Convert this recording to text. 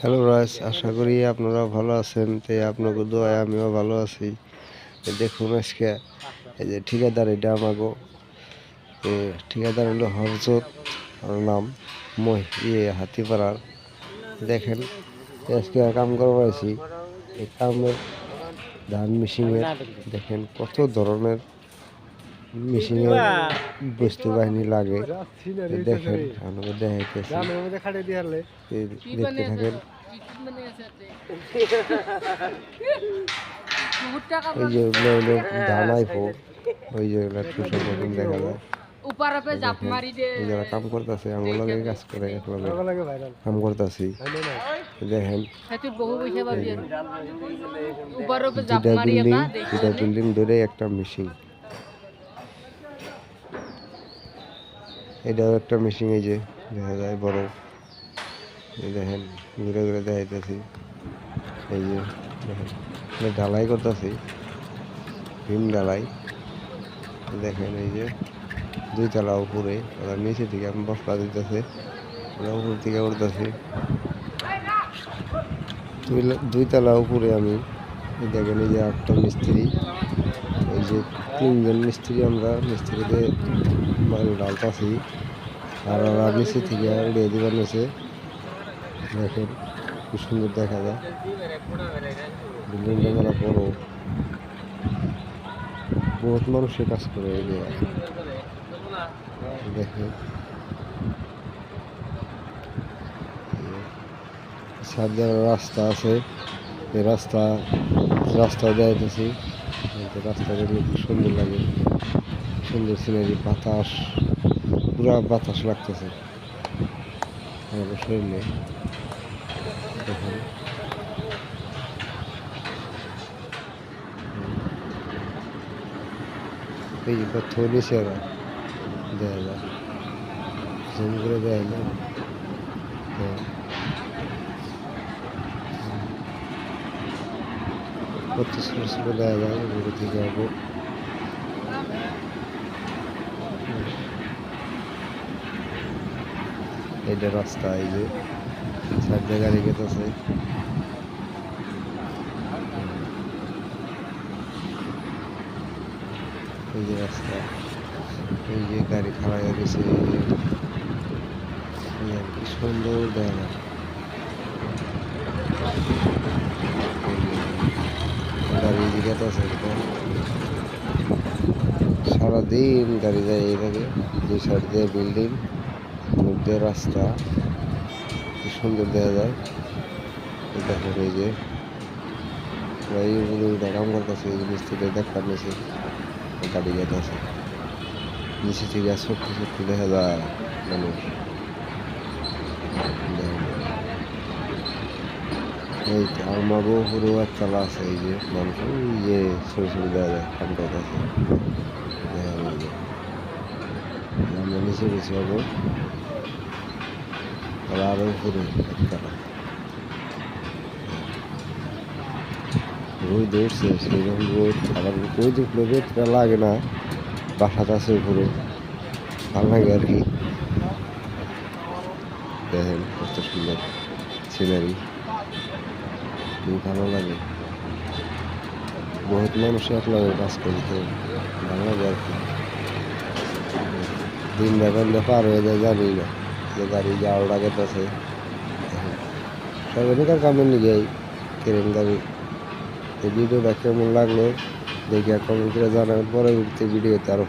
Hello রাজ, আশা করি আপনারা ভালো আছেন। আপনাকে দোয়ায় আমিও ভালো আছি। দেখুন আজকে এই যে ঠিকাদার, এটা আমাকে ঠিকাদার হলো হরজত, ওর নাম হাতিপাড়ার। দেখেন আজকে কাম করবো আছি, এই কামের ধান মিশিংয়ের দেখেন কত ধরনের মিশিংয়ের বস্তু বাহিনী লাগে। দেখেন আমাকে দেখাইতেছি, দেখতে থাকেন। ওই যে ওগুলো হলো ধানাইফো, ওই যে ওগুলো টুসের মতন দেখা যায়। যারা কাম করতেছে আমার লগে কাজ করে, একলগে কাম করতেছি। দেখেন দুটা বিল্ডিং ধরে একটা মেশিন, এটাও একটা মেশিন। এই যে দেখা যায় বড়, দেখেন ঘুরে ঘুরে দেখাইতেছি। এই যে দেখেন ঢালাই করতেছি, ভীম ঢালাই। দেখেন এই যে দুইতলা উপরে, ওরা নিচে থেকে আমি বসলা দিতেছে, ওরা উপর থেকে উঠতেছি। দুইতলা উপরে আমি দেখেন এই যে একটা মিস্ত্রি, ওই যে তিনজন মিস্ত্রি, আমরা মিস্ত্রিতে মাল ঢালতাছি, আর ওরা নিচে থেকে উড়িয়ে দিবার নিচে। দেখেন খুব সুন্দর দেখা যায়, বিল্ডিংটা মেলা বড়, বহুত মানুষের কাজ করে। দেখেন সামনে রাস্তা আছে, এই রাস্তা দেখাইতেছি। রাস্তা দেখলে খুব সুন্দর লাগে, সুন্দর সিনারি, বাতাস, পুরা বাতাস লাগতেছে আমাদের শরীরে। দেখেন এই যে কত নিচে ওরা দেখা যায়, জুম করে দেয় না। কত ছোট ছোট দেখা যায় ঘুরে থেকে যাবো। এইটা রাস্তা, এই যে সাইডে গাড়ি গেতেছে। এই যে রাস্তা, এই যে গাড়ি খাড়া হয়ে গেছে। এই আর কি সুন্দর দেখা যায়, গাড়ি গেতেছে সারাদিন গাড়ি যায় এইভাবে। দুই সাইড দিয়ে বিল্ডিং, মধ্যে রাস্তা, কি সুন্দর দেখা যায়। দেখেন এই যে কাম করতেছে, এই মিস্ত্রিটা দেখা নিচে গাড়ি যেতেছে, নিচে থেকে ছোট্ট ছোট্ট দেখা যায় মানুষ। এই আমারও পুরো একতলা আছে, এই যে মানুষ ওই যে ছোট ছোট দেখা যায় কাম করতেছে। আমরা নিচে গেছি হবো, আর আরো উপরে একতলা রোদ উঠছে, সেইরকম রোদ। আবার রোদ উঠলে রোদটা লাগে না, বাসাটা আছে উপরে, ভালো লাগে আর কি। দেখেন কত সুন্দর সিনারি, খুব ভালো লাগে। বহুত মানুষ একলাগে কাজ করতে ভালো লাগে আর কি। দিন যখন পার হয়ে যায় জানি না, যে গাড়ি যাওয়ার লাগে আছে। সর্বনিকার কামের নিয়ে ট্রেন গাড়ি। এই ভিডিওটা কেমন লাগলো দেখে কমেন্ট করে জানাবেন, পরবর্তী ভিডিওতে আরো ভালো।